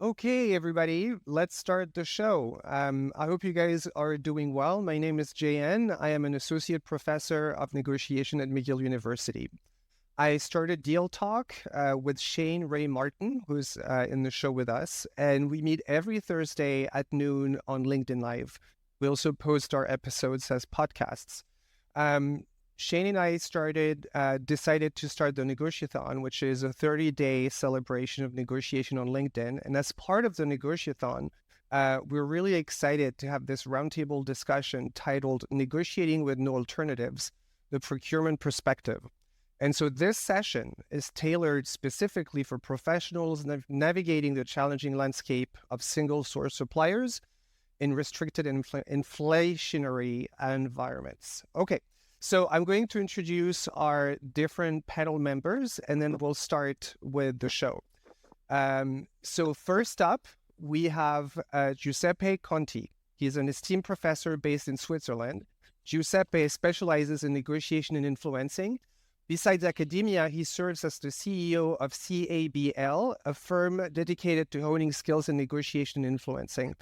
Okay, everybody, let's start the show. I hope you guys are doing well. My name is JN. I am an associate professor of negotiation at McGill University. I started Deal Talk with Shane Ray Martin, who's in the show with us, and we meet every Thursday at noon on LinkedIn Live. We also post our episodes as podcasts. Um, Shane and I decided to start the Negotiathon, which is a 30-day celebration of negotiation on LinkedIn. And as part of the Negotiathon, we're really excited to have this roundtable discussion titled Negotiating with No Alternatives, the Procurement Perspective. And so this session is tailored specifically for professionals navigating the challenging landscape of single source suppliers in restricted inflationary environments. Okay, so I'm going to introduce our different panel members, and then we'll start with the show. So first up, we have Giuseppe Conti. He's an esteemed professor based in Switzerland. Giuseppe specializes in negotiation and influencing. Besides academia, he serves as the CEO of CABL, a firm dedicated to honing skills in negotiation and influencing.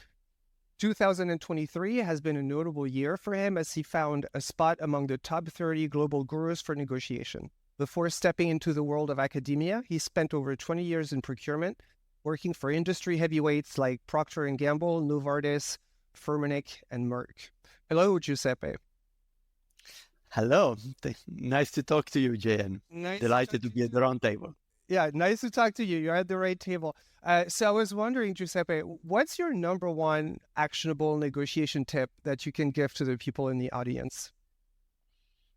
2023 has been a notable year for him as he found a spot among the top 30 global gurus for negotiation. Before stepping into the world of academia, he spent over 20 years in procurement, working for industry heavyweights like Procter & Gamble, Novartis, Firmenich, and Merck. Hello, Giuseppe. Hello. Nice to talk to you, JN. Delighted to be at the round table. Yeah, nice to talk to you. You're at the right table. So I was wondering, Giuseppe, what's your number one actionable negotiation tip that you can give to the people in the audience?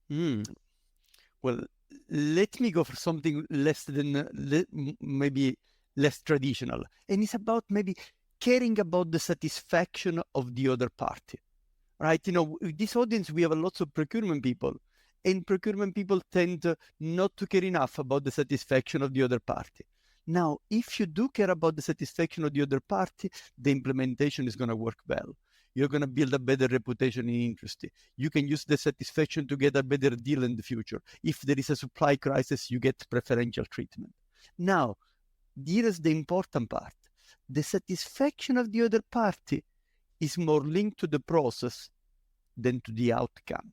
Well, let me go for something maybe less traditional. And it's about maybe caring about the satisfaction of the other party. Right? In this audience, we have lots of procurement people, and procurement people tend not to care enough about the satisfaction of the other party. Now, if you do care about the satisfaction of the other party, the implementation is going to work well. You're going to build a better reputation in industry. You can use the satisfaction to get a better deal in the future. If there is a supply crisis, you get preferential treatment. Now, here is the important part. The satisfaction of the other party is more linked to the process than to the outcome.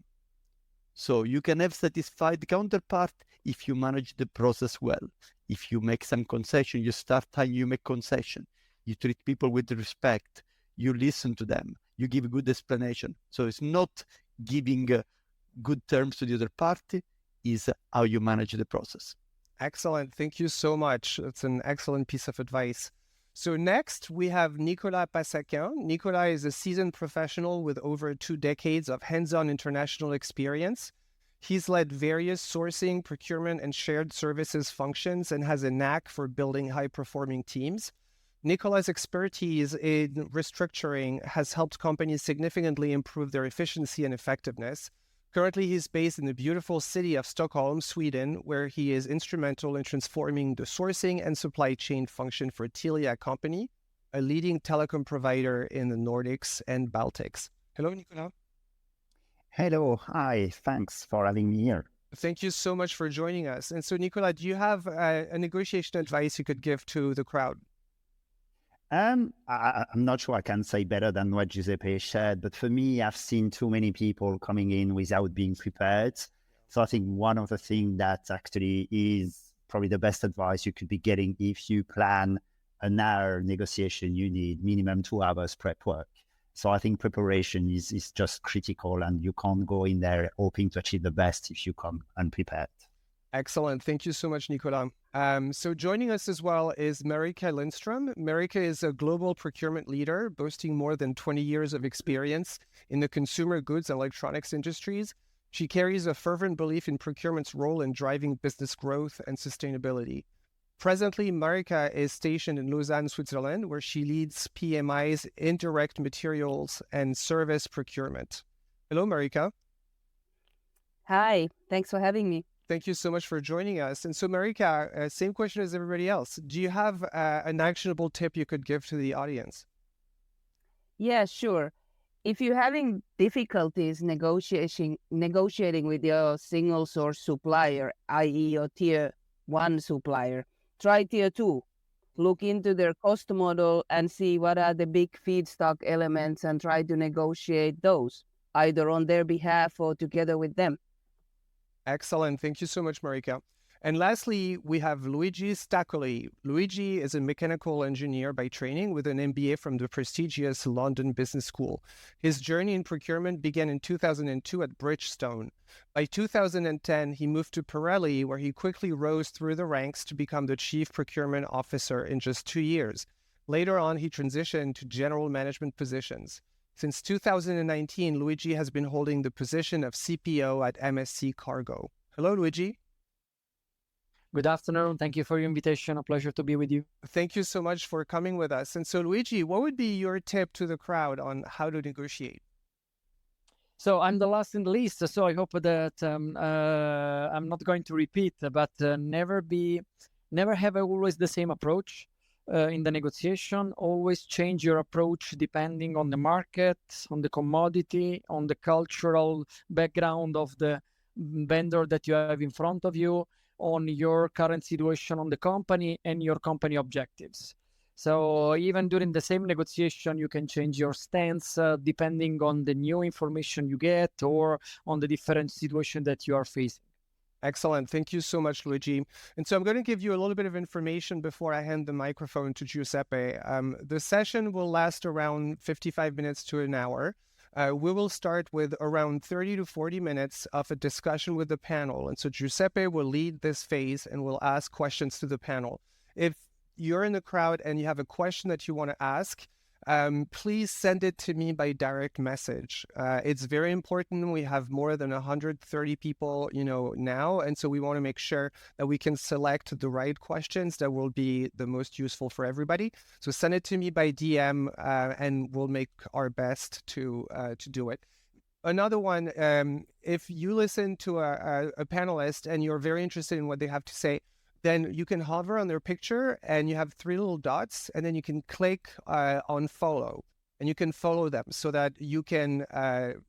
So you can have satisfied counterpart if you manage the process well. If you make some concession, you start time, you make concession. You treat people with respect. You listen to them. You give a good explanation. So it's not giving good terms to the other party, is how you manage the process. Excellent. Thank you so much. It's an excellent piece of advice. So next, we have Nicolas Passaquin. Nicolas is a seasoned professional with over 2 decades of hands-on international experience. He's led various sourcing, procurement, and shared services functions and has a knack for building high-performing teams. Nicolas' expertise in restructuring has helped companies significantly improve their efficiency and effectiveness. Currently, he's based in the beautiful city of Stockholm, Sweden, where he is instrumental in transforming the sourcing and supply chain function for Telia Company, a leading telecom provider in the Nordics and Baltics. Hello, Nicolas. Hello. Hi. Thanks for having me here. Thank you so much for joining us. And so, Nicolas, do you have a negotiation advice you could give to the crowd? I'm not sure I can say better than what Giuseppe shared, but for me, I've seen too many people coming in without being prepared. So I think one of the things that actually is probably the best advice you could be getting if you plan an hour negotiation, you need minimum 2 hours prep work. So I think preparation is just critical, and you can't go in there hoping to achieve the best if you come unprepared. Excellent. Thank you so much, Nicolas. So joining us as well is Marika Lindstrom. Marika is a global procurement leader boasting more than 20 years of experience in the consumer goods and electronics industries. She carries a fervent belief in procurement's role in driving business growth and sustainability. Presently, Marika is stationed in Lausanne, Switzerland, where she leads PMI's Indirect Materials and Service procurement. Hello, Marika. Hi, thanks for having me. Thank you so much for joining us. And so, Marika, same question as everybody else. Do you have an actionable tip you could give to the audience? Yeah, sure. If you're having difficulties negotiating with your single source supplier, i.e. your tier 1 supplier, try tier 2. look into their cost model and see what are the big feedstock elements and try to negotiate those, either on their behalf or together with them. Excellent. Thank you so much, Marika. And lastly, we have Luigi Staccoli. Luigi is a mechanical engineer by training with an MBA from the prestigious London Business School. His journey in procurement began in 2002 at Bridgestone. By 2010, he moved to Pirelli, where he quickly rose through the ranks to become the Chief Procurement Officer in just 2 years. Later on, he transitioned to general management positions. Since 2019, Luigi has been holding the position of CPO at MSC Cargo. Hello, Luigi. Good afternoon. Thank you for your invitation. A pleasure to be with you. Thank you so much for coming with us. And so, Luigi, what would be your tip to the crowd on how to negotiate? So I'm the last in the list, so I hope that I'm not going to repeat, but never have always the same approach in the negotiation. Always change your approach depending on the market, on the commodity, on the cultural background of the vendor that you have in front of you, on your current situation on the company and your company objectives. So even during the same negotiation, you can change your stance depending on the new information you get or on the different situation that you are facing. Excellent. Thank you so much, Luigi. And so I'm going to give you a little bit of information before I hand the microphone to Giuseppe. The session will last around 55 minutes to an hour. We will start with around 30 to 40 minutes of a discussion with the panel. And so Giuseppe will lead this phase and will ask questions to the panel. If you're in the crowd and you have a question that you want to ask, please send it to me by direct message. It's very important. We have more than 130 people, now. And so we want to make sure that we can select the right questions that will be the most useful for everybody. So send it to me by DM and we'll make our best to do it. Another one, if you listen to a panelist and you're very interested in what they have to say, then you can hover on their picture and you have 3 little dots, and then you can click on follow, and you can follow them so that you can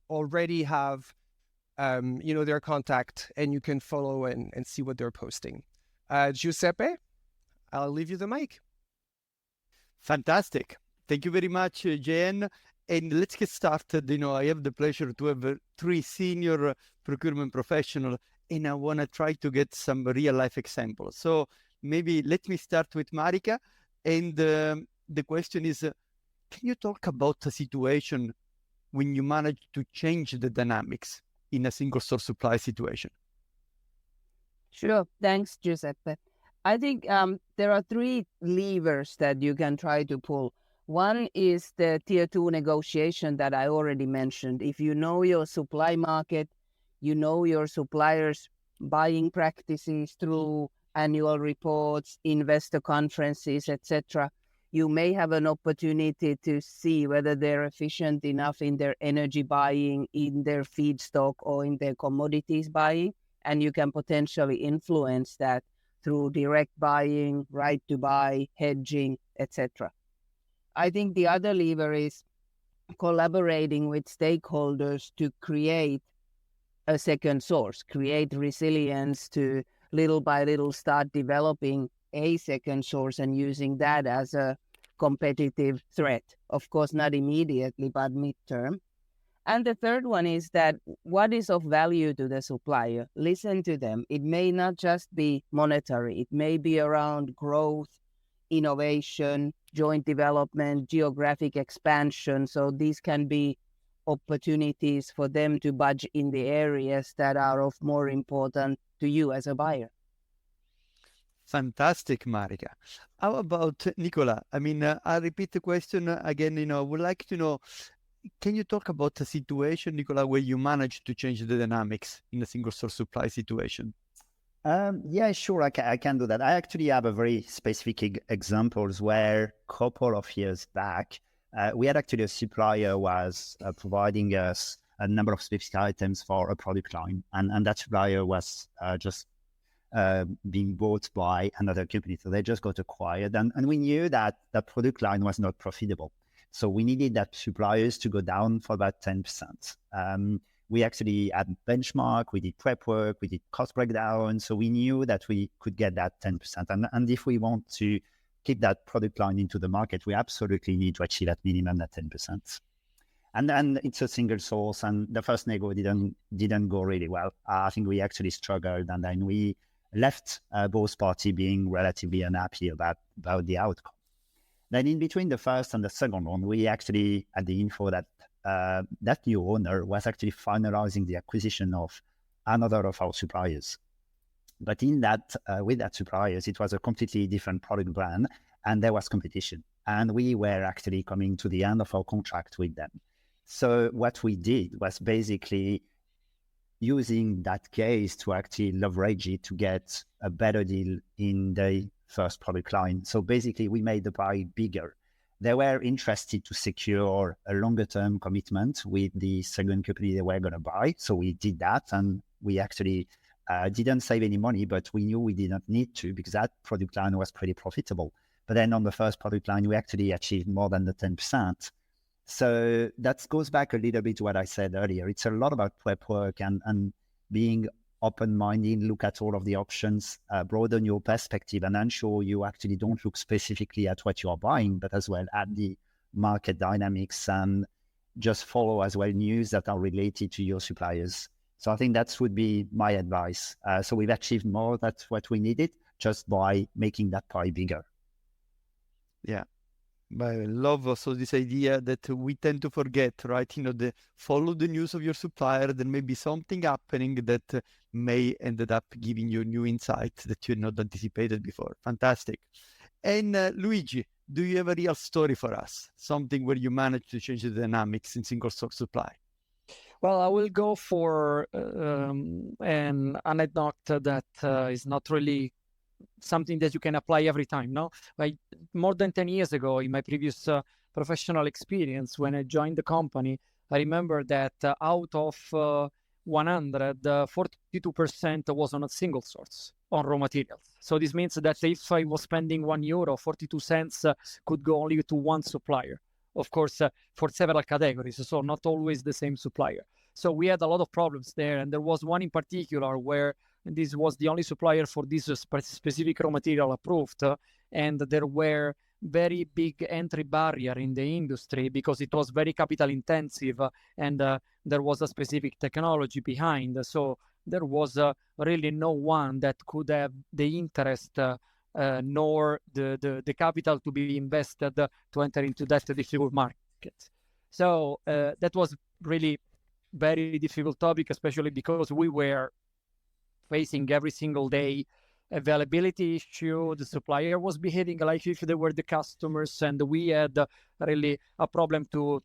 already have, their contact, and you can follow and see what they're posting. Giuseppe, I'll leave you the mic. Fantastic. Thank you very much, Jen. And let's get started. I have the pleasure to have 3 senior procurement professionals, and I want to try to get some real life examples. So maybe let me start with Marika. And the question is, can you talk about a situation when you manage to change the dynamics in a single source supply situation? Sure. Thanks, Giuseppe. I think there are 3 levers that you can try to pull. One is the tier 2 negotiation that I already mentioned. If you know your supply market, you know your suppliers' buying practices through annual reports, investor conferences, etc., you may have an opportunity to see whether they're efficient enough in their energy buying, in their feedstock, or in their commodities buying. And you can potentially influence that through direct buying, right to buy, hedging, etc. I think the other lever is collaborating with stakeholders to create a second source, create resilience to little by little start developing a second source and using that as a competitive threat. Of course, not immediately, but midterm. And the third one is that what is of value to the supplier? Listen to them. It may not just be monetary. It may be around growth, innovation, joint development, geographic expansion. So these can be opportunities for them to budge in the areas that are of more importance to you as a buyer. Fantastic, Marika. How about Nicola? I'll repeat the question again. I would like to know, can you talk about a situation, Nicola, where you managed to change the dynamics in a single source supply situation? Yeah, sure, I can do that. I actually have a very specific examples where a couple of years back, we had actually a supplier was providing us a number of specific items for a product line. And that supplier was just being bought by another company. So they just got acquired. And we knew that that product line was not profitable. So we needed that suppliers to go down for about 10%. We actually had benchmark, we did prep work, we did cost breakdown. So we knew that we could get that 10%. And if we want to keep that product line into the market, we absolutely need to achieve at minimum that 10%. And then it's a single source, and the first nego didn't go really well. I think we actually struggled, and then we left both parties being relatively unhappy about the outcome. Then in between the first and the second one, we actually had the info that that new owner was actually finalizing the acquisition of another of our suppliers. But in that, with that suppliers, it was a completely different product brand, and there was competition. And we were actually coming to the end of our contract with them. So what we did was basically using that case to actually leverage it to get a better deal in the first product line. So basically, we made the pie bigger. They were interested to secure a longer term commitment with the second company they were going to buy. So we did that, and we actually didn't save any money, but we knew we didn't need to because that product line was pretty profitable. But then on the first product line, we actually achieved more than the 10%. So that goes back a little bit to what I said earlier. It's a lot about prep work and being open-minded, look at all of the options, broaden your perspective, and ensure you actually don't look specifically at what you are buying, but as well at the market dynamics, and just follow as well news that are related to your suppliers. So I think that would be my advice. So we've achieved more than what we needed just by making that pie bigger. Yeah. I love also this idea that we tend to forget, right? Follow the news of your supplier. There may be something happening that may ended up giving you new insights that you had not anticipated before. Fantastic. And Luigi, do you have a real story for us? Something where you managed to change the dynamics in single source supply? Well, I will go for an anecdote that is not really something that you can apply every time. No, like more than 10 years ago, in my previous professional experience, when I joined the company, I remember that out of 100, 42% was on a single source on raw materials. So this means that if I was spending €1, 42 cents could go only to one supplier. Of course, for several categories, so not always the same supplier. So we had a lot of problems there, and there was one in particular where this was the only supplier for this specific raw material approved, and there were very big entry barrier in the industry because it was very capital intensive, and there was a specific technology behind. So there was really no one that could have the interest nor the capital to be invested to enter into that difficult market. So that was really very difficult topic, especially because we were facing every single day availability issue. The supplier was behaving like if they were the customers, and we had really a problem to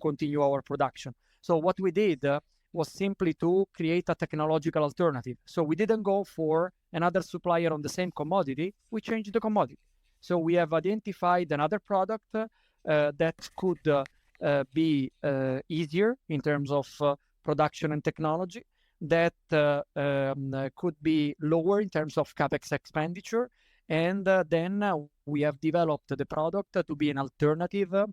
continue our production. So what we did was simply to create a technological alternative. So we didn't go for another supplier on the same commodity, we changed the commodity. So we have identified another product that could be easier in terms of production and technology, that could be lower in terms of capex expenditure, and then we have developed the product to be an alternative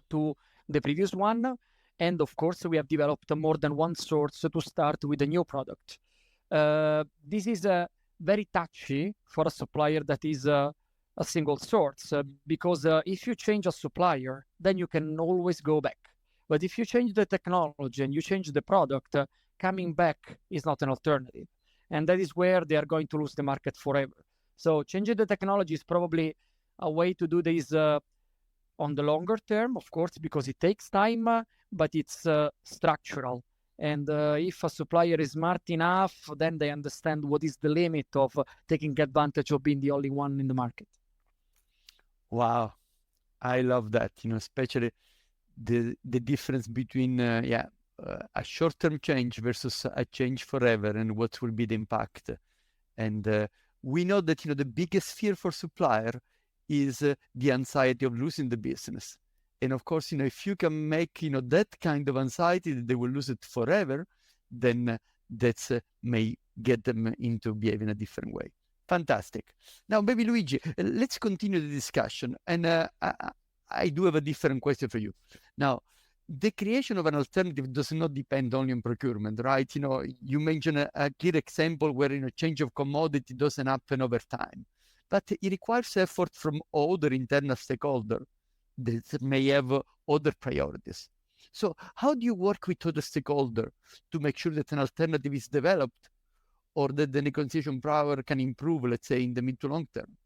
to the previous one. And of course, we have developed more than one source to start with a new product. This is very touchy for a supplier that is a single source, because if you change a supplier, then you can always go back. But if you change the technology and you change the product, coming back is not an alternative. And that is where they are going to lose the market forever. So changing the technology is probably a way to do this on the longer term, of course, because it takes time, but it's structural. And if a supplier is smart enough, then they understand what is the limit of taking advantage of being the only one in the market. Wow. I love that, especially the difference between a short-term change versus a change forever, and what will be the impact. And we know that the biggest fear for supplier is the anxiety of losing the business. And of course, if you can make that kind of anxiety that they will lose it forever, then that may get them into behaving a different way. Fantastic. Now, maybe Luigi, let's continue the discussion. And I do have a different question for you. Now, the creation of an alternative does not depend only on procurement, right? You mentioned a clear example where change of commodity doesn't happen over time. but it requires effort from other internal stakeholders that may have other priorities. So how do you work with other stakeholders to make sure that an alternative is developed or that the negotiation power can improve, let's say, in the mid to long term?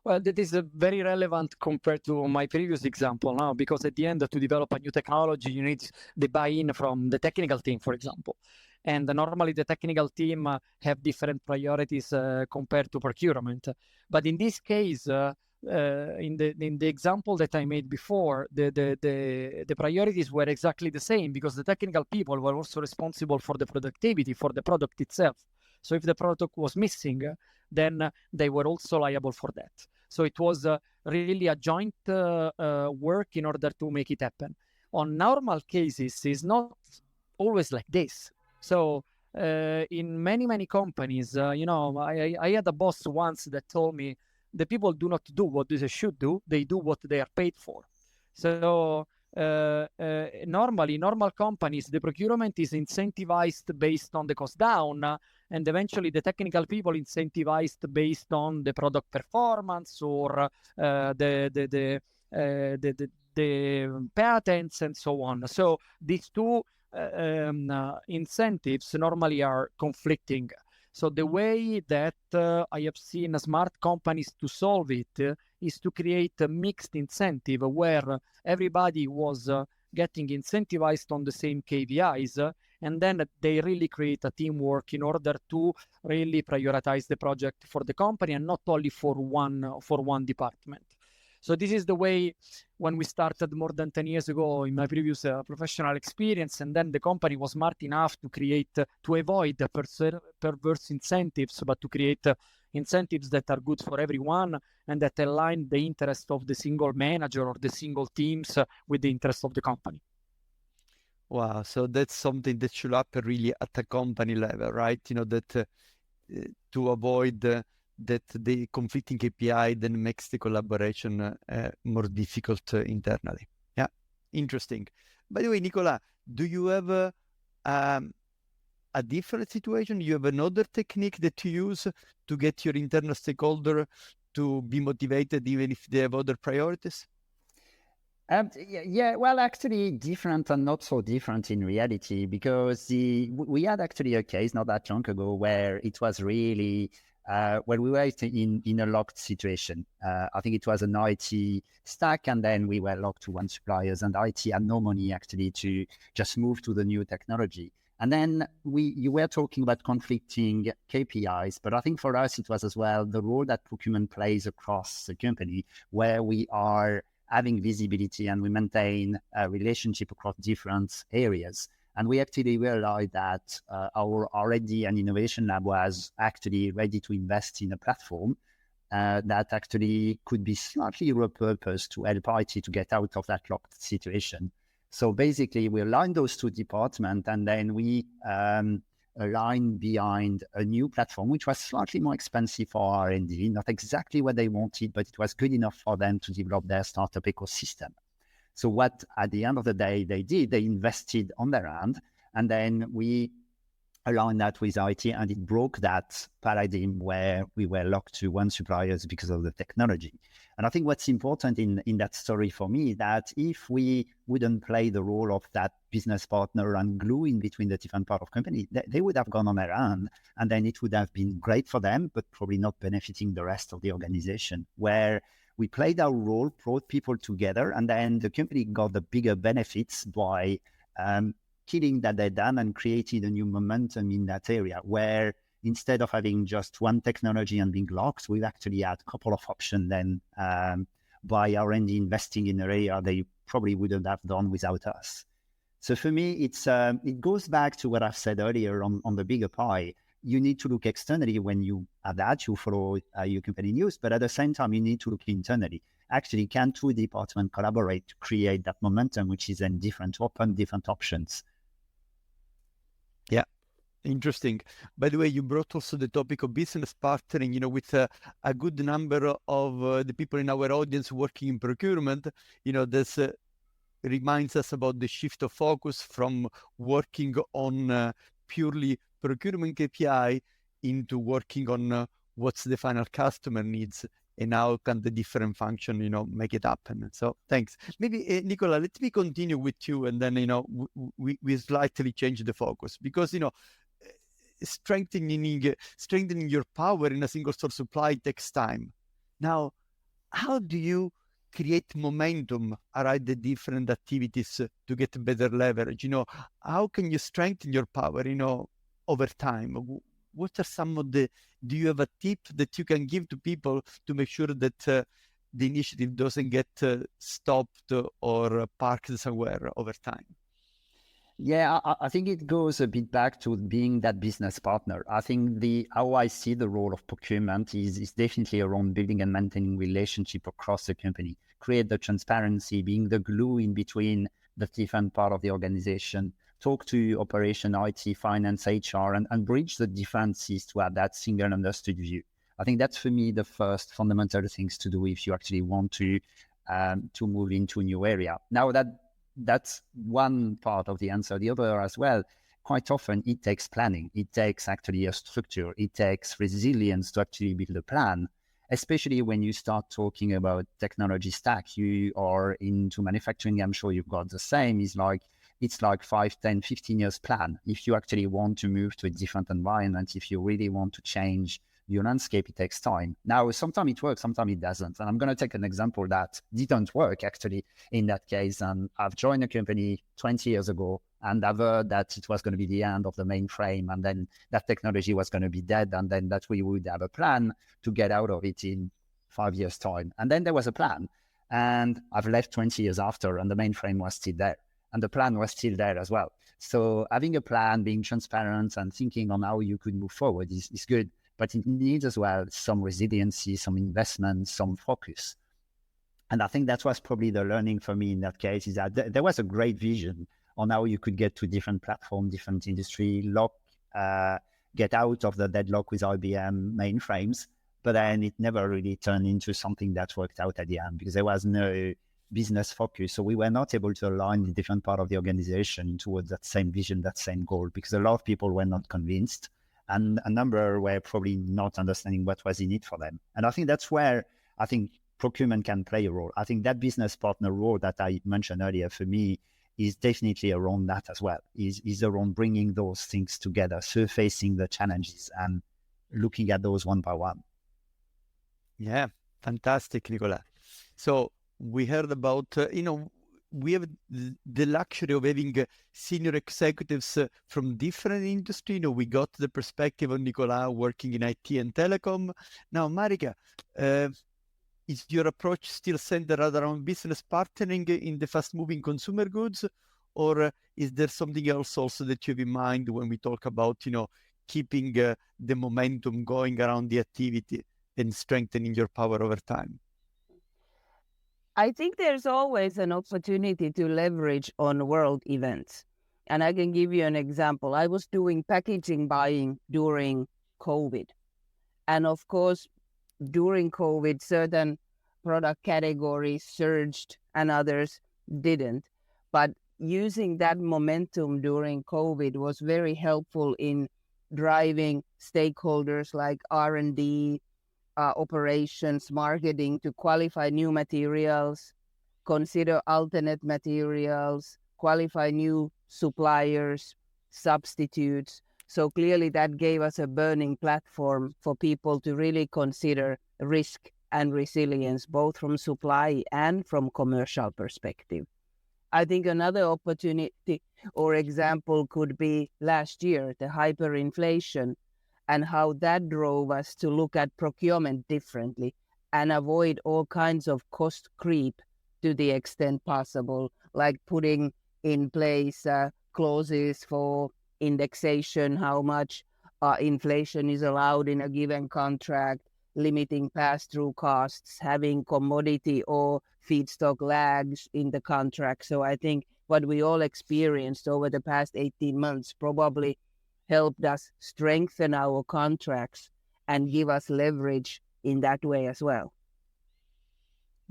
Well, that is very relevant compared to my previous example now, because at the end, to develop a new technology, you need the buy-in from the technical team, for example. And normally the technical team have different priorities compared to procurement. But in this case, in the example that I made before, the priorities were exactly the same, because the technical people were also responsible for the productivity, for the product itself. So if the product was missing, then they were also liable for that. So it was really a joint work in order to make it happen. On normal cases, it's not always like this. So in many companies, I had a boss once that told me the people do not do what they should do, they do what they are paid for. So normally, normal companies, the procurement is incentivized based on the cost down, and eventually the technical people incentivized based on the product performance or the patents and so on. So these two incentives normally are conflicting. So the way that I have seen smart companies to solve it is to create a mixed incentive where everybody was getting incentivized on the same KPIs, and then they really create a teamwork in order to really prioritize the project for the company and not only for one department. So this is the way when we started more than 10 years ago in my previous professional experience, and then the company was smart enough to avoid perverse incentives, but to create incentives that are good for everyone and that align the interest of the single manager or the single teams with the interest of the company. Wow, so that's something that should happen really at the company level, right? That to avoid that the conflicting KPI then makes the collaboration more difficult internally. Yeah, interesting. By the way, Nicola, do you have a different situation? You have another technique that you use to get your internal stakeholder to be motivated even if they have other priorities? Yeah, well, actually different and not so different in reality, because we had actually a case not that long ago where it was really where we were in a locked situation. I think it was an IT stack, and then we were locked to one supplier, and IT had no money actually to just move to the new technology. And then you were talking about conflicting KPIs, but I think for us it was as well the role that procurement plays across the company, where we are having visibility and we maintain a relationship across different areas. And we actually realized that our R&D and innovation lab was actually ready to invest in a platform that actually could be slightly repurposed to help IT to get out of that locked situation. So basically, we aligned those two departments, and then we aligned behind a new platform, which was slightly more expensive for R&D, not exactly what they wanted, but it was good enough for them to develop their startup ecosystem. So what, at the end of the day, they did, they invested on their end, and then we aligned that with IT, and it broke that paradigm where we were locked to one supplier because of the technology. And I think what's important in that story for me is that if we wouldn't play the role of that business partner and glue in between the different parts of company, they would have gone on their own, and then it would have been great for them, but probably not benefiting the rest of the organization, where we played our role, brought people together, and then the company got the bigger benefits by killing that they done and created a new momentum in that area, where instead of having just one technology and being locked, we've actually had a couple of options then by R&D investing in an area they probably wouldn't have done without us. So for me, it goes back to what I've said earlier on the bigger pie. You need to look externally when you have that, you follow your company news, but at the same time, you need to look internally. Actually, can two departments collaborate to create that momentum, which is then different, open different options? Yeah, interesting. By the way, you brought also the topic of business partnering, with a good number of the people in our audience working in procurement. This reminds us about the shift of focus from working on purely procurement KPI into working on what's the final customer needs and how can the different function, make it happen. So thanks. Maybe Nicola, let me continue with you, and then, we slightly change the focus, because, strengthening your power in a single source supply takes time. Now, how do you create momentum around the different activities to get better leverage? How can you strengthen your power, over time? What are some of do you have a tip that you can give to people to make sure that the initiative doesn't get stopped or parked somewhere over time? Yeah, I think it goes a bit back to being that business partner. I think how I see the role of procurement is definitely around building and maintaining relationship across the company, create the transparency, being the glue in between the different part of the organization, talk to operation, IT, finance, HR, and bridge the differences to have that single understood view. I think that's, for me, the first fundamental things to do if you actually want to move into a new area. Now, that's one part of the answer. The other as well, quite often it takes planning. It takes actually a structure. It takes resilience to actually build a plan, especially when you start talking about technology stack. You are into manufacturing, I'm sure you've got the same. It's like 5, 10, 15 years plan. If you actually want to move to a different environment, if you really want to change your landscape, it takes time. Now, sometimes it works, sometimes it doesn't. And I'm going to take an example that didn't work actually in that case. And I've joined a company 20 years ago, and I've heard that it was going to be the end of the mainframe, and then that technology was going to be dead, and then that we would have a plan to get out of it in 5 years' time. And then there was a plan. And I've left 20 years after, and the mainframe was still there. And the plan was still there as well. So having a plan, being transparent, and thinking on how you could move forward is good. But it needs as well some resiliency, some investment, some focus. And I think that was probably the learning for me in that case, is that there was a great vision on how you could get to different platform, different industry, get out of the deadlock with IBM mainframes. But then it never really turned into something that worked out at the end, because there was no business focus. So we were not able to align the different part of the organization towards that same vision, that same goal, because a lot of people were not convinced. And a number were probably not understanding what was in it for them. And I think that's where I think procurement can play a role. I think that business partner role that I mentioned earlier, for me, is definitely around that as well, is around bringing those things together, surfacing the challenges and looking at those one by one. Yeah, fantastic, Nicola. So we heard about, we have the luxury of having senior executives from different industry. We got the perspective of Nicola working in IT and telecom. Now, Marika, is your approach still centered around business partnering in the fast-moving consumer goods, or is there something else also that you have in mind when we talk about, keeping the momentum going around the activity and strengthening your power over time? I think there's always an opportunity to leverage on world events. And I can give you an example. I was doing packaging buying during COVID. And of course, during COVID, certain product categories surged and others didn't. But using that momentum during COVID was very helpful in driving stakeholders like R&D, operations, marketing to qualify new materials, consider alternate materials, qualify new suppliers, substitutes. So clearly that gave us a burning platform for people to really consider risk and resilience, both from supply and from commercial perspective. I think another opportunity or example could be last year, the hyperinflation, and how that drove us to look at procurement differently and avoid all kinds of cost creep to the extent possible, like putting in place clauses for indexation, how much inflation is allowed in a given contract, limiting pass-through costs, having commodity or feedstock lags in the contract. So I think what we all experienced over the past 18 months probably helped us strengthen our contracts and give us leverage in that way as well.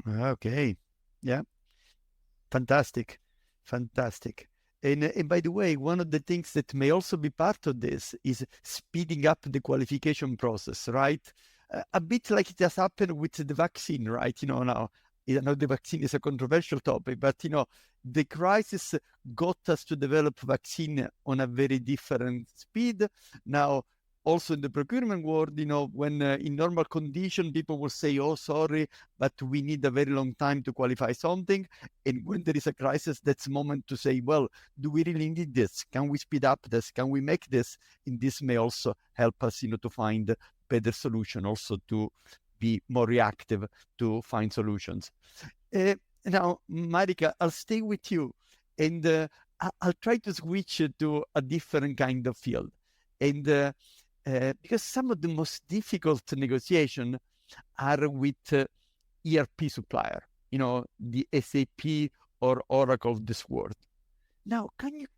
Okay. Yeah. Fantastic. And by the way, one of the things that may also be part of this is speeding up the qualification process, right? A bit like it has happened with the vaccine, right? Now, I know the vaccine is a controversial topic, but, the crisis got us to develop vaccine on a very different speed. Now, also in the procurement world, when in normal condition, people will say, oh, sorry, but we need a very long time to qualify something. And when there is a crisis, that's the moment to say, well, do we really need this? Can we speed up this? Can we make this? And this may also help us, to find better solution, also to be more reactive to find solutions. Now, Marika, I'll stay with you, and I'll try to switch to a different kind of field. And because some of the most difficult negotiations are with ERP supplier, the SAP or Oracle of this world. Now,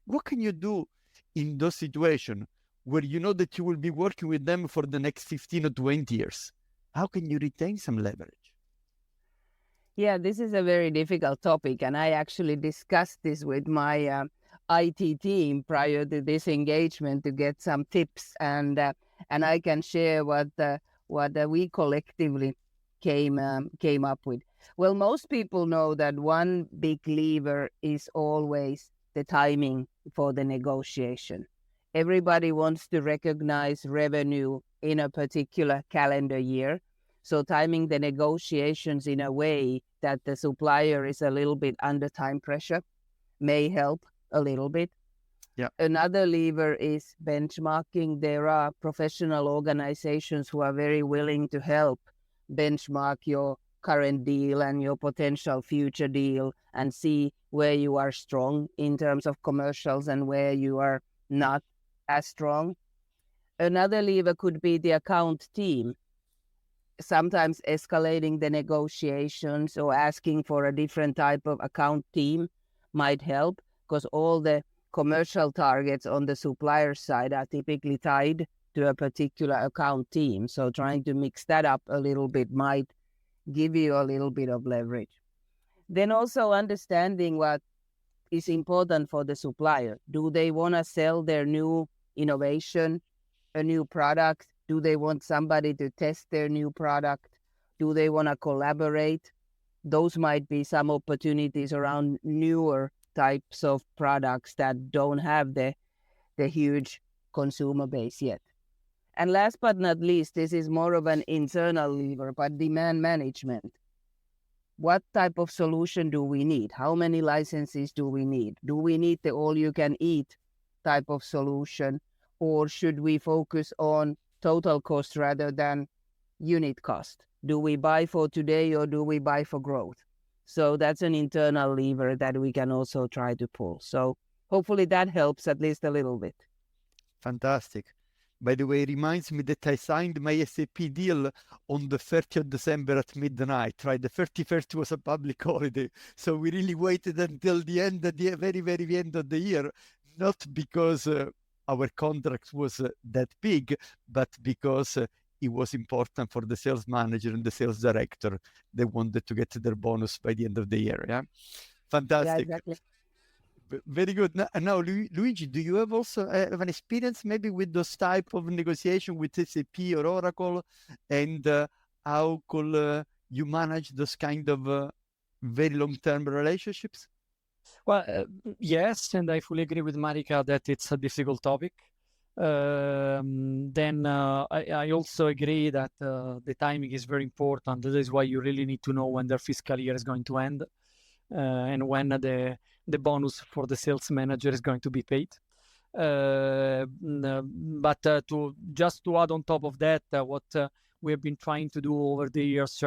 what can you do in those situations where you know that you will be working with them for the next 15 or 20 years? How can you retain some leverage? Yeah, this is a very difficult topic, and I actually discussed this with my IT team prior to this engagement to get some tips, and I can share what we collectively came up with. Well, most people know that one big lever is always the timing for the negotiation. Everybody wants to recognize revenue in a particular calendar year. So timing the negotiations in a way that the supplier is a little bit under time pressure may help a little bit. Yeah. Another lever is benchmarking. There are professional organizations who are very willing to help benchmark your current deal and your potential future deal and see where you are strong in terms of commercials and where you are not as strong. Another lever could be the account team. Sometimes escalating the negotiations or asking for a different type of account team might help, because all the commercial targets on the supplier side are typically tied to a particular account team. So trying to mix that up a little bit might give you a little bit of leverage. Then also understanding what is important for the supplier. Do they want to sell their new innovation, a new product? Do they want somebody to test their new product? Do they want to collaborate? Those might be some opportunities around newer types of products that don't have the huge consumer base yet. And last but not least, this is more of an internal lever, but demand management. What type of solution do we need? How many licenses do we need? Do we need the all-you-can-eat type of solution? Or should we focus on total cost rather than unit cost? Do we buy for today or do we buy for growth? So that's an internal lever that we can also try to pull. So hopefully that helps at least a little bit. Fantastic. By the way, it reminds me that I signed my SAP deal on the 30th of December at midnight, right? The 31st was a public holiday. So we really waited until the end, the very, very end of the year, not because our contract was that big, but because it was important for the sales manager and the sales director. They wanted to get their bonus by the end of the year. Yeah, fantastic. Yeah, exactly. Very good. Now, Luigi, do you have also have an experience maybe with those type of negotiation with SAP or Oracle, and how could you manage those kind of very long-term relationships? Well, yes, and I fully agree with Marika that it's a difficult topic. Then I also agree that the timing is very important. That is why you really need to know when their fiscal year is going to end and when the bonus for the sales manager is going to be paid. But to add on top of that, what we have been trying to do over the years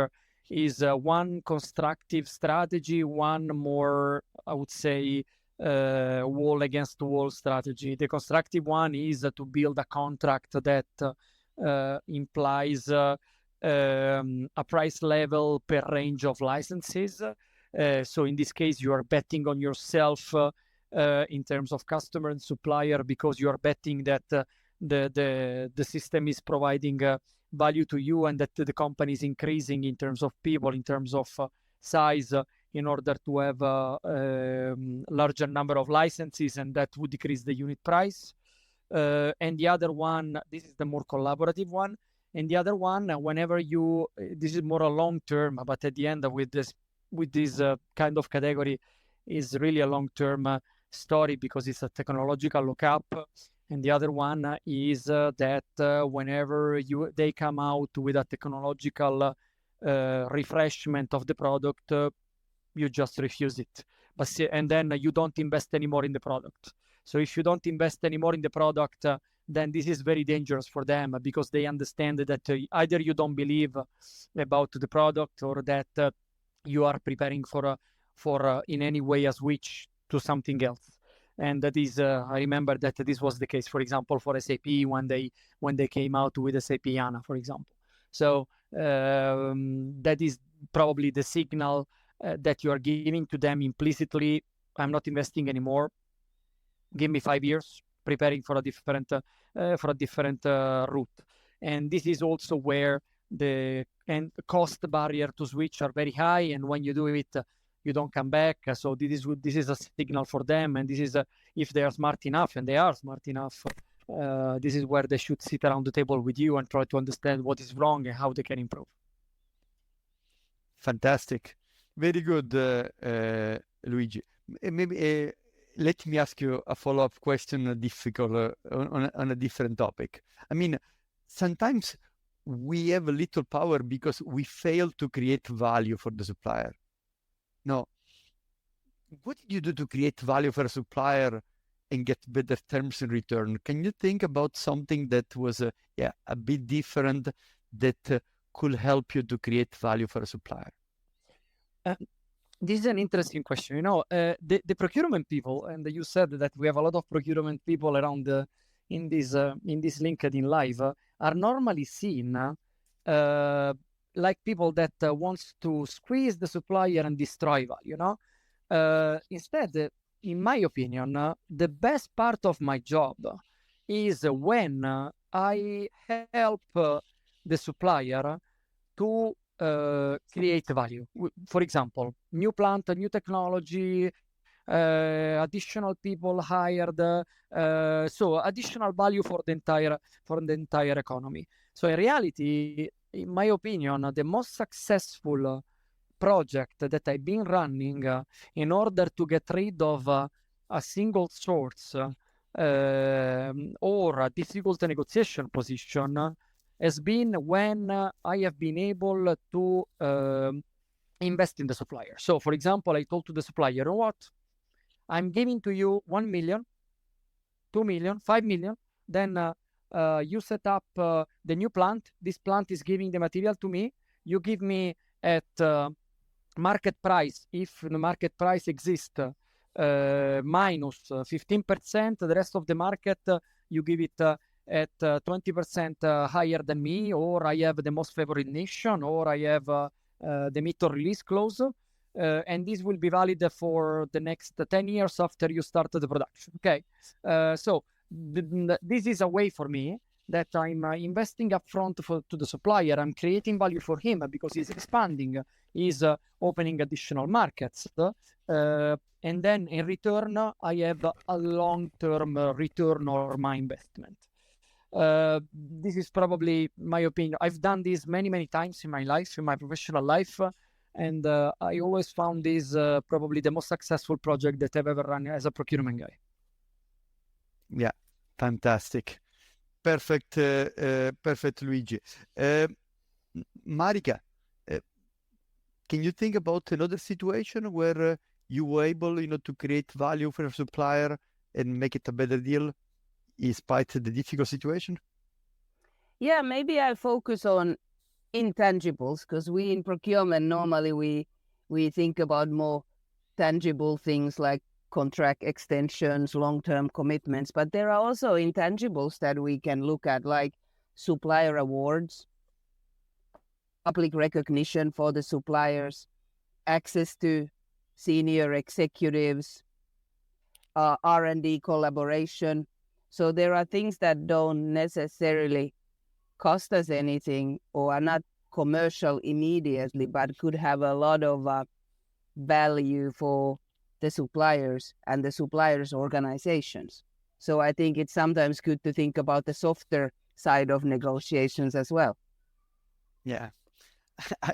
is one constructive strategy, one more, I would say, wall against wall strategy. The constructive one is to build a contract that implies a price level per range of licenses. So in this case, you are betting on yourself in terms of customer and supplier, because you are betting that the system is providing value to you and that the company is increasing in terms of people, in terms of size, in order to have a larger number of licenses, and that would decrease the unit price. And the other one, this is the more collaborative one. And the other one, whenever you, this is more a long term, but at the end with this kind of category is really a long term story because it's a technological lookup. And the other one is that whenever they come out with a technological refreshment of the product, you just refuse it. And then you don't invest anymore in the product. So if you don't invest anymore in the product, then this is very dangerous for them because they understand that either you don't believe about the product or that you are preparing for in any way a switch to something else. And that is, I remember that this was the case, for example, for SAP when they came out with SAP HANA, for example. So that is probably the signal that you are giving to them implicitly. I'm not investing anymore. Give me 5 years preparing for a different route. And this is also where the cost barrier to switch are very high. And when you do it, you don't come back. So this is a signal for them. And this is if they are smart enough, and they are smart enough, this is where they should sit around the table with you and try to understand what is wrong and how they can improve. Fantastic. Very good, Luigi. Maybe let me ask you a follow-up question, difficult on a different topic. I mean, sometimes we have a little power because we fail to create value for the supplier. No. What did you do to create value for a supplier and get better terms in return? Can you think about something that was a bit different that could help you to create value for a supplier? This is an interesting question. The procurement people, and you said that we have a lot of procurement people around in this LinkedIn Live, are normally seen like people that wants to squeeze the supplier and destroy value. Instead, in my opinion, the best part of my job is when I help the supplier to create value. For example, new plant, new technology, additional people hired, so additional value for the entire economy. So in reality, in my opinion, the most successful project that I've been running in order to get rid of a single source or a difficult negotiation position has been when I have been able to invest in the supplier. So, for example, I told to the supplier, you know what? I'm giving to you 1 million, 2 million, 5 million. Then you set up the new plant. This plant is giving the material to me. You give me at market price, if the market price exists, minus 15%. The rest of the market, you give it at 20% higher than me, or I have the most favored nation, or I have the meet or release clause. And this will be valid for the next 10 years after you start the production. Okay, so this is a way for me that I'm investing upfront to the supplier. I'm creating value for him because he's expanding, he's opening additional markets. And then in return, I have a long-term return on my investment. This is probably my opinion. I've done this many, many times in my life, in my professional life. And I always found this probably the most successful project that I've ever run as a procurement guy. Yeah, fantastic. Perfect, perfect, Luigi. Marika, can you think about another situation where you were able, to create value for a supplier and make it a better deal despite the difficult situation? Yeah, maybe I'll focus on intangibles, because we in procurement normally we think about more tangible things like contract extensions, long-term commitments, but there are also intangibles that we can look at, like supplier awards, public recognition for the suppliers, access to senior executives, R&D collaboration. So there are things that don't necessarily cost us anything or are not commercial immediately, but could have a lot of value for the suppliers and the suppliers' organizations. So I think it's sometimes good to think about the softer side of negotiations as well. Yeah,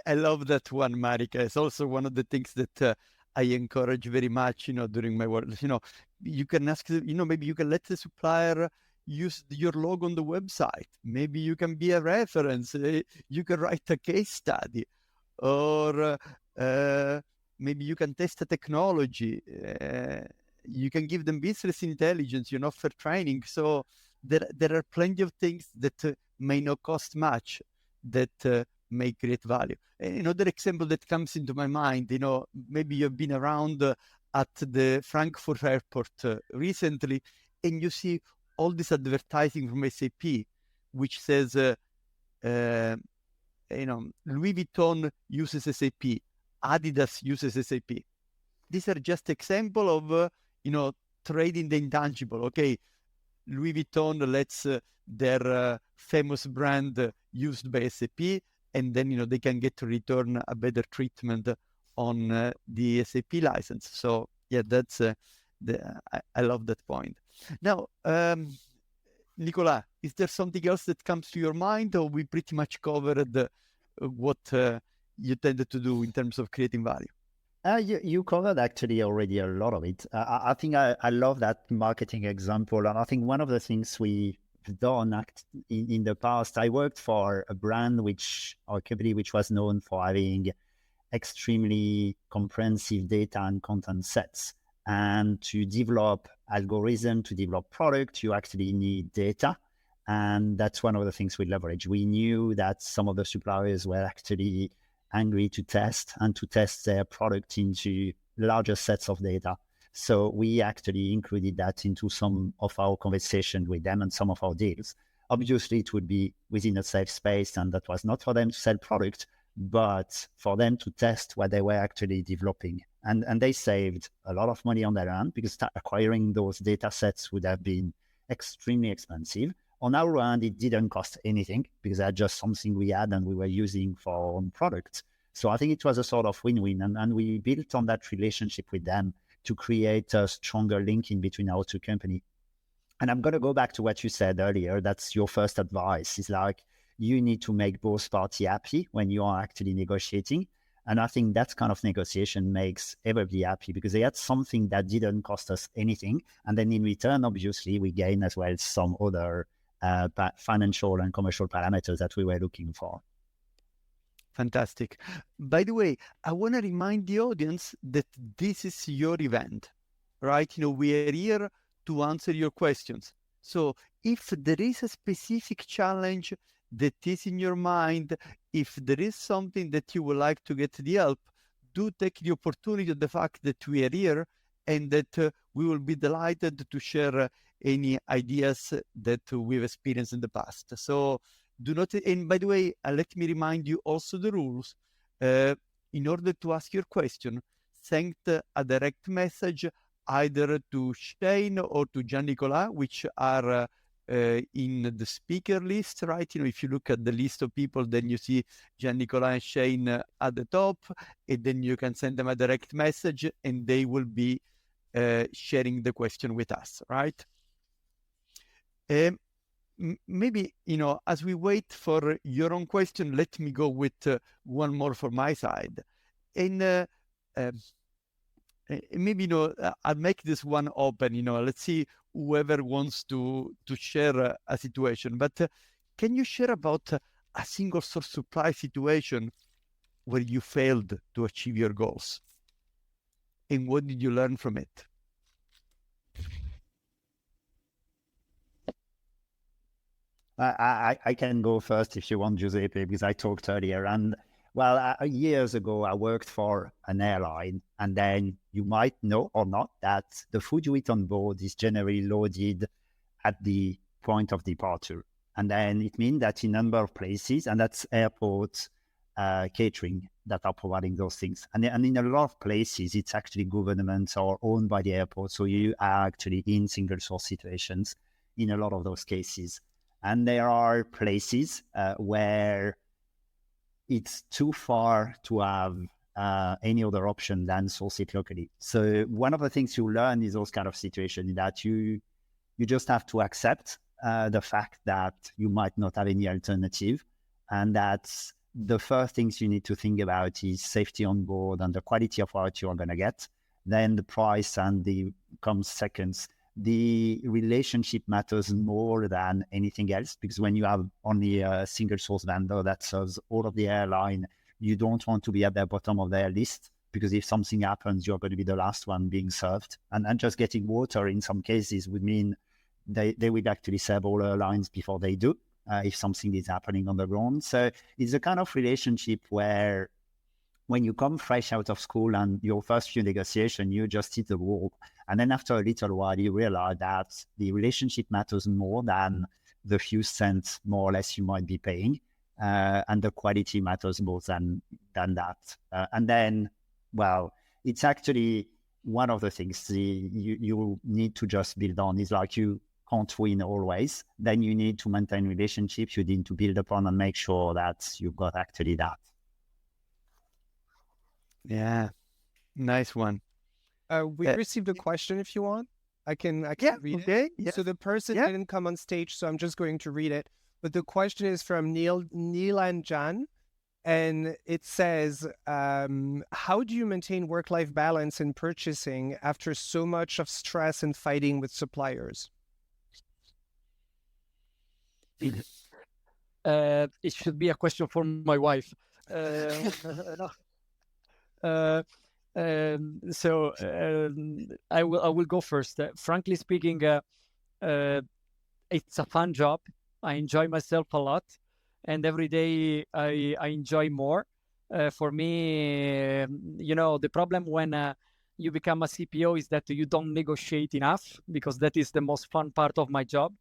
I love that one, Marika. It's also one of the things that I encourage very much, during my work. You can ask, maybe you can let the supplier use your logo on the website. Maybe you can be a reference. You can write a case study, or maybe you can test a technology. You can give them business intelligence, for training. So there are plenty of things that may not cost much, that may create value. Another example that comes into my mind, maybe you've been around at the Frankfurt airport recently, and you see all this advertising from SAP, which says, Louis Vuitton uses SAP, Adidas uses SAP. These are just example of, trading the intangible. Okay, Louis Vuitton lets their famous brand used by SAP, and then they can get to return a better treatment on the SAP license. So yeah, that's I love that point. Now, Nicolas, is there something else that comes to your mind, or we pretty much covered what you tended to do in terms of creating value? You covered actually already a lot of it. I think I love that marketing example. And I think one of the things we've done in the past, I worked for a brand or company which was known for having extremely comprehensive data and content sets. And to develop algorithm, to develop product, you actually need data. And that's one of the things we leverage. We knew that some of the suppliers were actually angry to test their product into larger sets of data. So we actually included that into some of our conversation with them and some of our deals. Obviously, it would be within a safe space, and that was not for them to sell product, but for them to test what they were actually developing. And they saved a lot of money on their end, because acquiring those data sets would have been extremely expensive. On our end, it didn't cost anything, because that's just something we had and we were using for our own products. So I think it was a sort of win-win. And we built on that relationship with them to create a stronger link in between our two companies. And I'm going to go back to what you said earlier. That's your first advice. Is like, you need to make both parties happy when you are actually negotiating. And I think that kind of negotiation makes everybody happy, because they had something that didn't cost us anything. And then in return, obviously, we gain as well some other financial and commercial parameters that we were looking for. Fantastic. By the way, I want to remind the audience that this is your event, right? We are here to answer your questions. So if there is a specific challenge that is in your mind, if there is something that you would like to get the help, do take the opportunity of the fact that we are here, and that we will be delighted to share any ideas that we've experienced in the past. So do not, and by the way, let me remind you also the rules. In order to ask your question, send a direct message either to Shane or to Gian-Nicolas, which are in the speaker list, right? If you look at the list of people, then you see Gian-Nicolas and Shane at the top, and then you can send them a direct message, and they will be sharing the question with us, right? Maybe, as we wait for your own question, let me go with one more from my side. And maybe, I'll make this one open, let's see whoever wants to share a situation. But can you share about a single source supply situation where you failed to achieve your goals? And what did you learn from it? I can go first if you want, Giuseppe, because I talked earlier. And well, years ago, I worked for an airline, and then you might know or not that the food you eat on board is generally loaded at the point of departure. And then it means that in a number of places, and that's airports, catering that are providing those things. And in a lot of places, it's actually governments or owned by the airport. So you are actually in single source situations in a lot of those cases. And there are places where it's too far to have any other option than source it locally. So one of the things you learn is those kind of situations that you just have to accept the fact that you might not have any alternative, and that's the first things you need to think about is safety on board and the quality of what you're going to get. Then the price and the comes seconds. The relationship matters more than anything else, because when you have only a single source vendor that serves all of the airline, you don't want to be at the bottom of their list, because if something happens, you're going to be the last one being served. And just getting water in some cases would mean they would actually serve all airlines before they do, if something is happening on the ground. So it's a kind of relationship where when you come fresh out of school and your first few negotiations, you just hit the wall. And then after a little while, you realize that the relationship matters more than the few cents, more or less, you might be paying. And the quality matters more than that. And then, well, it's actually one of the things you need to just build on is like you can't win always. Then you need to maintain relationships. You need to build upon and make sure that you've got actually that. Yeah, nice one. We received a question if you want. I can read it. Yeah. So the person didn't come on stage, so I'm just going to read it. But the question is from Neelan Jan, and it says, how do you maintain work-life balance in purchasing after so much of stress and fighting with suppliers? It should be a question for my wife. No. I will go first. Frankly speaking, it's a fun job. I enjoy myself a lot, and every day I enjoy more. For me, the problem when you become a CPO is that you don't negotiate enough, because that is the most fun part of my job,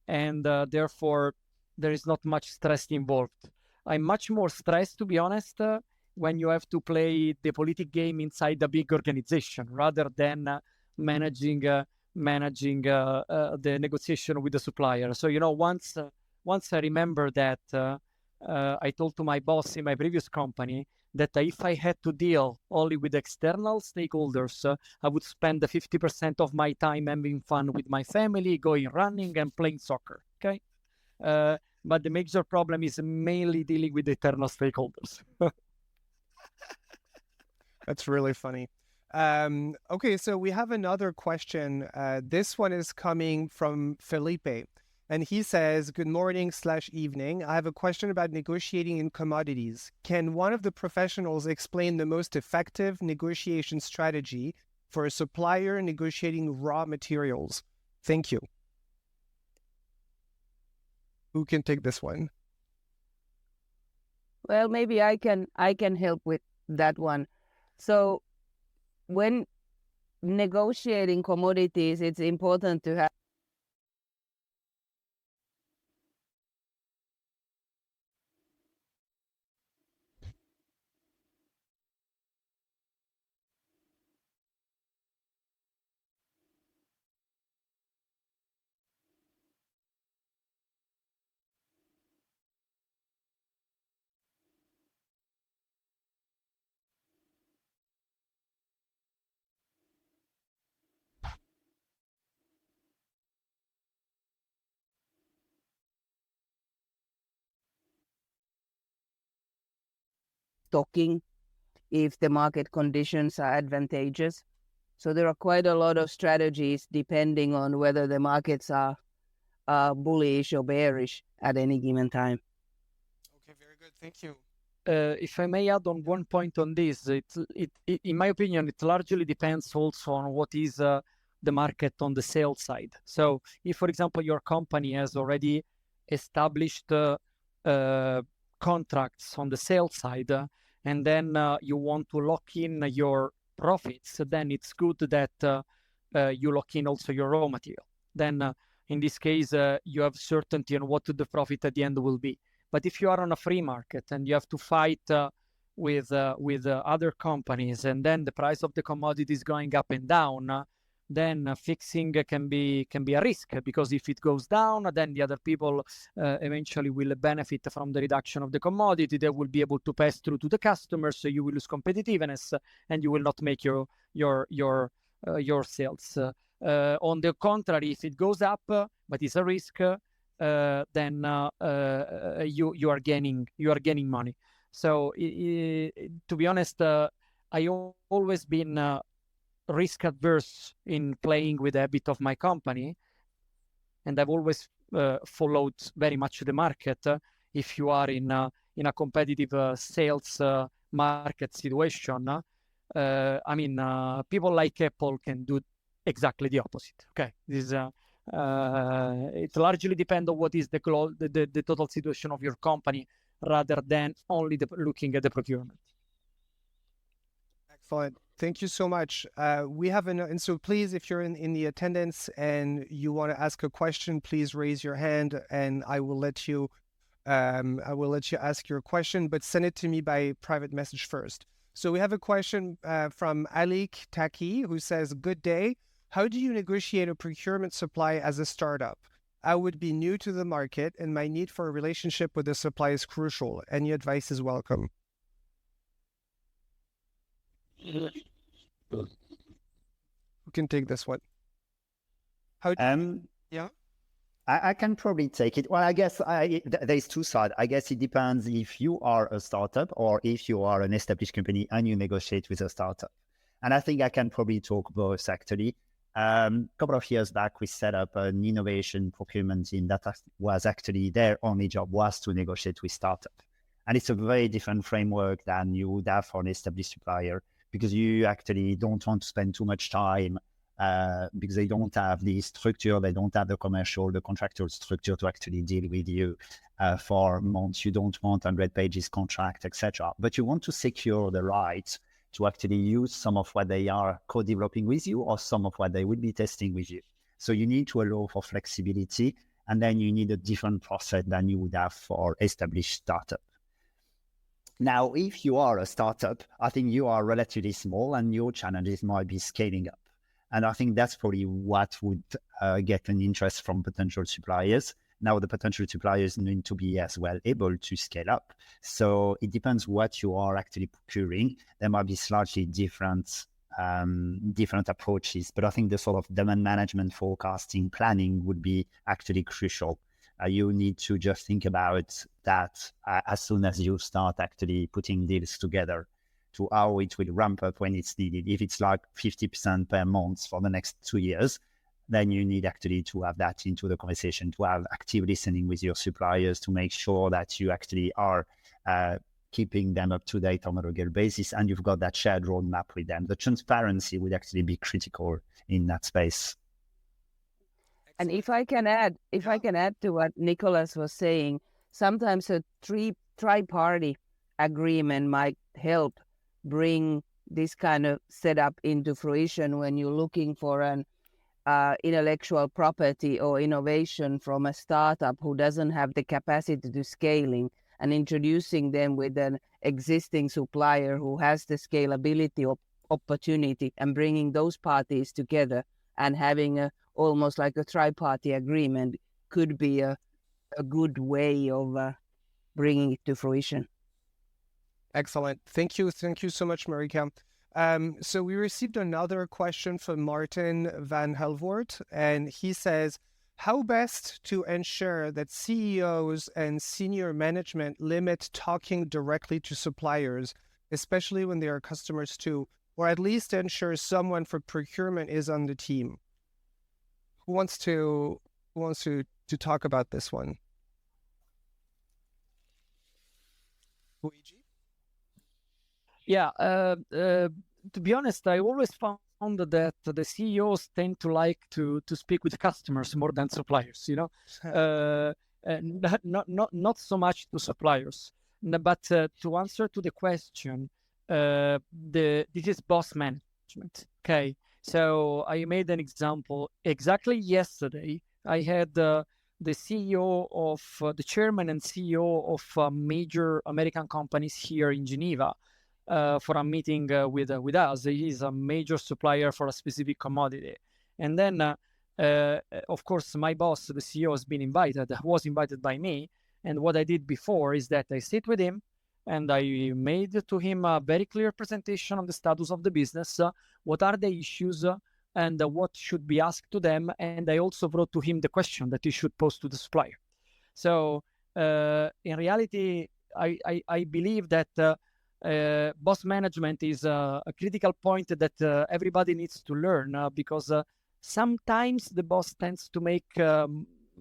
and therefore there is not much stress involved. I'm much more stressed, to be honest, when you have to play the political game inside a big organization rather than managing the negotiation with the supplier. So, once I remember that I told to my boss in my previous company that if I had to deal only with external stakeholders, I would spend the 50% of my time having fun with my family, going running and playing soccer. Okay. But the major problem is mainly dealing with internal stakeholders. That's really funny. Okay, so we have another question. This one is coming from Felipe, and he says, good morning/evening. I have a question about negotiating in commodities. Can one of the professionals explain the most effective negotiation strategy for a supplier negotiating raw materials? Thank you. Who can take this one? Well, maybe I can help with that one. So when negotiating commodities, it's important to have stocking if the market conditions are advantageous. So there are quite a lot of strategies depending on whether the markets are bullish or bearish at any given time. Okay, very good. Thank you. If I may add on one point on this, it in my opinion, it largely depends also on what is the market on the sales side. So if, for example, your company has already established contracts on the sales side, and then you want to lock in your profits, then it's good that you lock in also your raw material. Then in this case, you have certainty on what the profit at the end will be. But if you are on a free market and you have to fight with other companies, and then the price of the commodity is going up and down, then fixing can be a risk, because if it goes down, then the other people eventually will benefit from the reduction of the commodity. They will be able to pass through to the customers, so you will lose competitiveness and you will not make your sales. On the contrary, if it goes up but it's a risk, then you are gaining money. So to be honest, I always been risk adverse in playing with the habit of my company, and I've always followed very much the market. If you are in a competitive sales market situation, I mean, people like Apple can do exactly the opposite. Okay, this it largely depends on what is the total situation of your company, rather than only looking at the procurement. Excellent. Thank you so much. We have and so please, if you're in the attendance and you want to ask a question, please raise your hand and I will let you ask your question, but send it to me by private message first. So we have a question from Alik Taki, who says, "Good day. How do you negotiate a procurement supply as a startup? I would be new to the market and my need for a relationship with the supply is crucial. Any advice is welcome." Who can take this one? Yeah. I can probably take it. Well, I guess there's two sides. I guess it depends if you are a startup or if you are an established company and you negotiate with a startup. And I think I can probably talk both actually. A couple of years back, we set up an innovation procurement team that was actually their only job was to negotiate with startup. And it's a very different framework than you would have for an established supplier, because you actually don't want to spend too much time because they don't have the structure, they don't have the commercial, the contractual structure to actually deal with you for months. You don't want 100 pages contract, etc. But you want to secure the right to actually use some of what they are co-developing with you or some of what they will be testing with you. So you need to allow for flexibility, and then you need a different process than you would have for established startup. Now, if you are a startup, I think you are relatively small and your challenges might be scaling up. And I think that's probably what would get an interest from potential suppliers. Now, the potential suppliers need to be as well able to scale up. So it depends what you are actually procuring. There might be slightly different approaches, but I think the sort of demand management, forecasting, planning would be actually crucial. You need to just think about that as soon as you start actually putting deals together, to how it will ramp up when it's needed. If it's like 50% per month for the next 2 years, then you need actually to have that into the conversation, to have active listening with your suppliers to make sure that you actually are keeping them up to date on a regular basis and you've got that shared roadmap with them. The transparency would actually be critical in that space. And if I can add to what Nicolas was saying, sometimes a tri-party agreement might help bring this kind of setup into fruition when you're looking for an intellectual property or innovation from a startup who doesn't have the capacity to scaling, and introducing them with an existing supplier who has the scalability opportunity, and bringing those parties together and having almost like a tri-party agreement could be a good way of bringing it to fruition. Excellent. Thank you so much, Marika. So we received another question from Martin van Helvoort, and he says, how best to ensure that CEOs and senior management limit talking directly to suppliers, especially when they are customers too, or at least ensure someone for procurement is on the team? Who wants to talk about this one? Luigi? Yeah, to be honest, I always found that the CEOs tend to like to speak with customers more than suppliers, not so much to suppliers. But to answer to the question, this is boss management, okay? So I made an example. Exactly yesterday, I had the CEO of the chairman and CEO of major American companies here in Geneva for a meeting with us. He is a major supplier for a specific commodity. And then, of course, my boss, the CEO, was invited by me. And what I did before is that I sit with him and I made to him a very clear presentation on the status of the business, what are the issues, and what should be asked to them. And I also brought to him the question that he should pose to the supplier. So in reality, I believe that boss management is a critical point that everybody needs to learn because sometimes the boss tends to make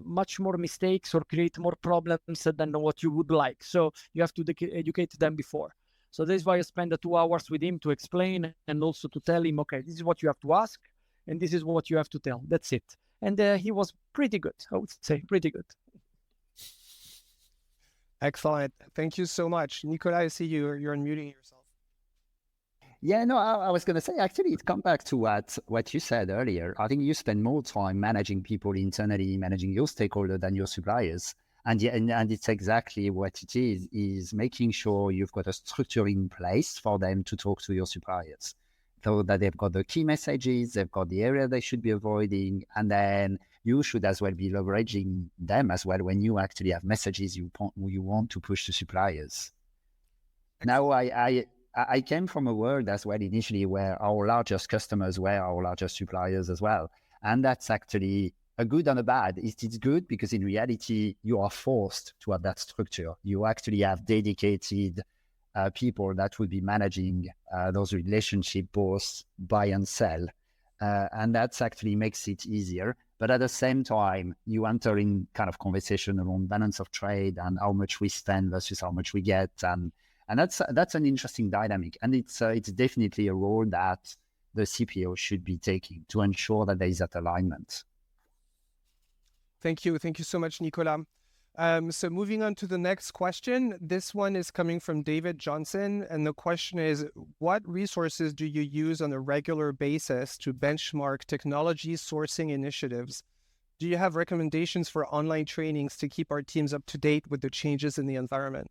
much more mistakes or create more problems than what you would like. So you have to educate them before. So this is why I spend the 2 hours with him to explain and also to tell him, okay, this is what you have to ask and this is what you have to tell. That's it. And he was pretty good, I would say, pretty good. Excellent. Thank you so much. Nicolas, I see you're unmuting yourself. Yeah, no, I was going to say, actually, it comes back to what you said earlier. I think you spend more time managing people internally, managing your stakeholder than your suppliers. And it's exactly what it is making sure you've got a structure in place for them to talk to your suppliers. So that they've got the key messages, they've got the area they should be avoiding, and then you should as well be leveraging them as well when you actually have messages you want to push to suppliers. Now, I came from a world as well initially where our largest customers were our largest suppliers as well. And that's actually a good and a bad. It's good because in reality, you are forced to have that structure. You actually have dedicated people that will be managing those relationships, both buy and sell. And that actually makes it easier. But at the same time, you enter in kind of conversation around balance of trade and how much we spend versus how much we get. And that's an interesting dynamic. And it's definitely a role that the CPO should be taking to ensure that there is that alignment. Thank you. Thank you so much, Nicolas. So moving on to the next question. This one is coming from David Johnson. And the question is, what resources do you use on a regular basis to benchmark technology sourcing initiatives? Do you have recommendations for online trainings to keep our teams up to date with the changes in the environment?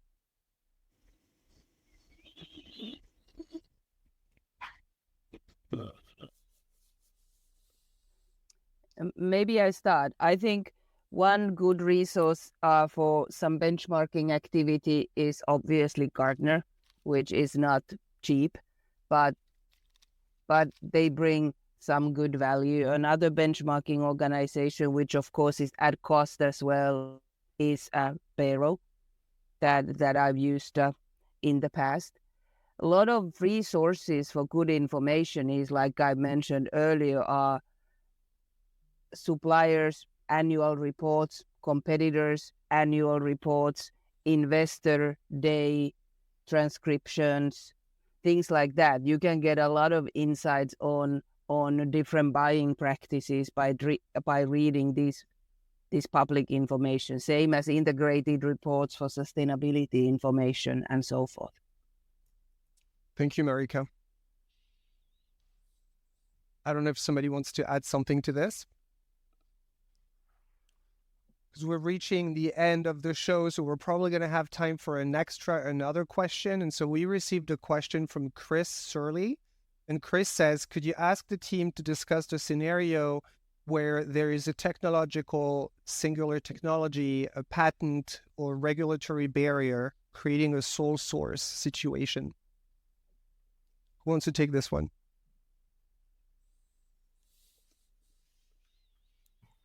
Maybe I start. I think one good resource for some benchmarking activity is obviously Gartner, which is not cheap, but they bring some good value. Another benchmarking organization, which of course is at cost as well, is Payroll that I've used in the past. A lot of resources for good information is, like I mentioned earlier, are suppliers' annual reports, competitors' annual reports, investor day transcriptions, things like that. You can get a lot of insights on different buying practices by reading this public information, same as integrated reports for sustainability information and so forth. Thank you, Marika. I don't know if somebody wants to add something to this. Because we're reaching the end of the show, so we're probably going to have time for another question. And so we received a question from Chris Surley. And Chris says, could you ask the team to discuss the scenario where there is a technological singular technology, a patent or regulatory barrier creating a sole source situation? Who wants to take this one?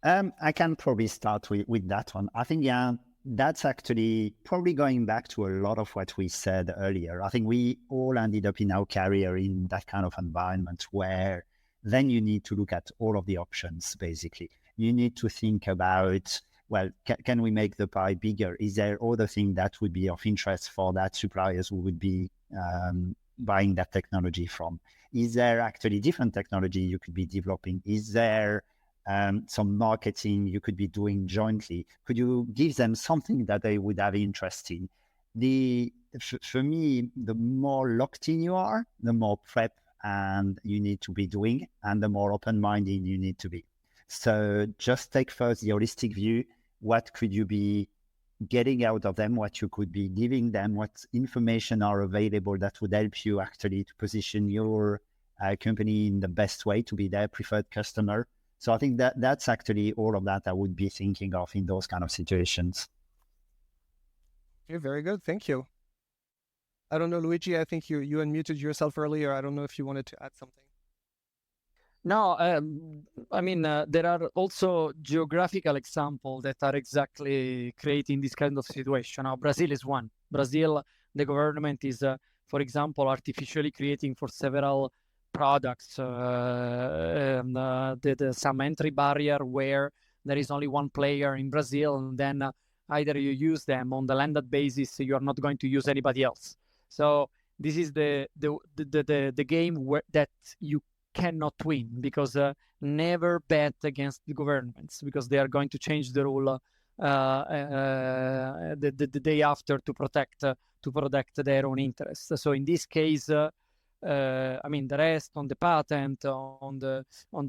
I can probably start with that one. I think, yeah, that's actually probably going back to a lot of what we said earlier. I think we all ended up in our career in that kind of environment where then you need to look at all of the options, basically. You need to think about, well, can we make the pie bigger? Is there other thing that would be of interest for that suppliers who would be buying that technology from? Is there actually different technology you could be developing? Is there some marketing you could be doing jointly? Could you give them something that they would have interest in? For me, the more locked in you are, the more prep and you need to be doing, and the more open-minded you need to be. So just take first the holistic view. What could you be getting out of them? What you could be giving them? What information are available that would help you actually to position your company in the best way to be their preferred customer? So I think that's actually all of that I would be thinking of in those kind of situations. Okay, very good. Thank you. I don't know, Luigi, I think you unmuted yourself earlier. I don't know if you wanted to add something. No, I mean, there are also geographical examples that are exactly creating this kind of situation. Now, Brazil is one. Brazil, the government is, for example, artificially creating for several products some entry barrier where there is only one player in Brazil, and then either you use them on the landed basis, you are not going to use anybody else. So this is the game where that you cannot win, because never bet against the governments, because they are going to change the rule the day after to protect their own interests. So in this case, I mean, the rest on the patent, on the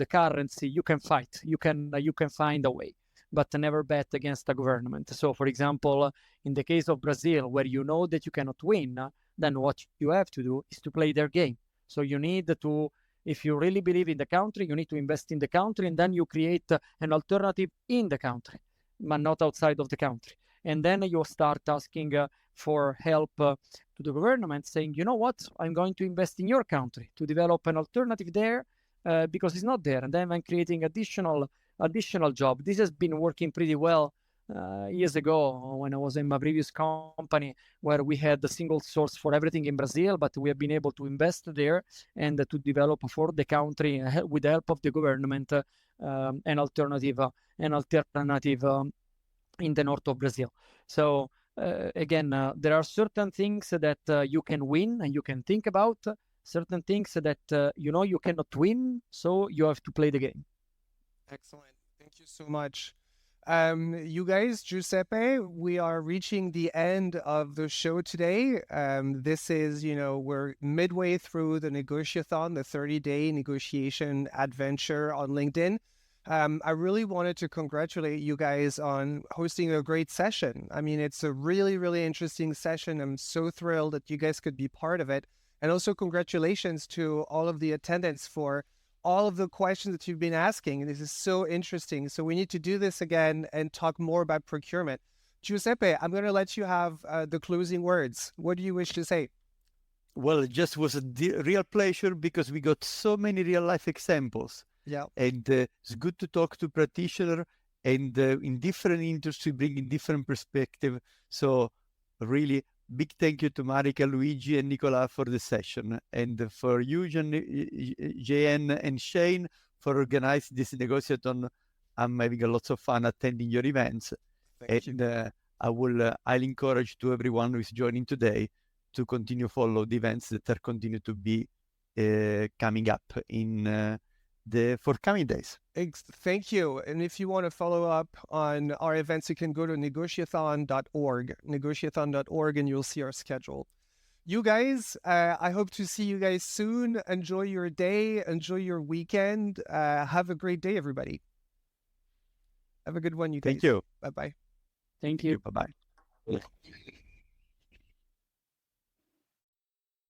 currency, you can fight, you can find a way, but never bet against a government. So, for example, in the case of Brazil, where you know that you cannot win, then what you have to do is to play their game. So you need to, if you really believe in the country, you need to invest in the country, and then you create an alternative in the country, but not outside of the country. And then you start asking for help to the government, saying, you know what, I'm going to invest in your country to develop an alternative there because it's not there. And then I'm creating additional job. This has been working pretty well years ago when I was in my previous company, where we had the single source for everything in Brazil, but we have been able to invest there and to develop for the country with the help of the government an alternative in the north of Brazil. So again, there are certain things that you can win and you can think about, certain things that you cannot win, so you have to play the game. Excellent. Thank you so much. You guys, Giuseppe, we are reaching the end of the show today. This is, we're midway through the Negotiathon, the 30-day negotiation adventure on LinkedIn. I really wanted to congratulate you guys on hosting a great session. I mean, it's a really, really interesting session. I'm so thrilled that you guys could be part of it. And also congratulations to all of the attendants for all of the questions that you've been asking. This is so interesting. So we need to do this again and talk more about procurement. Giuseppe, I'm going to let you have the closing words. What do you wish to say? Well, it just was a real pleasure, because we got so many real life examples. Yeah. And it's good to talk to practitioners and in different industry, bringing different perspective. So really big thank you to Marika, Luigi, and Nicolas for the session, and for you, JN and Shane, for organizing this negotiathon. I'm having a lot of fun attending your events. Thank you. I'll encourage to everyone who is joining today to continue follow the events that are continue to be coming up in the forthcoming days. Thank you. And if you want to follow up on our events, you can go to negotiathon.org, and you'll see our schedule. You guys, I hope to see you guys soon. Enjoy your day. Enjoy your weekend. Have a great day, everybody. Have a good one, you guys. Thank you. Bye-bye. Thank you. Bye-bye.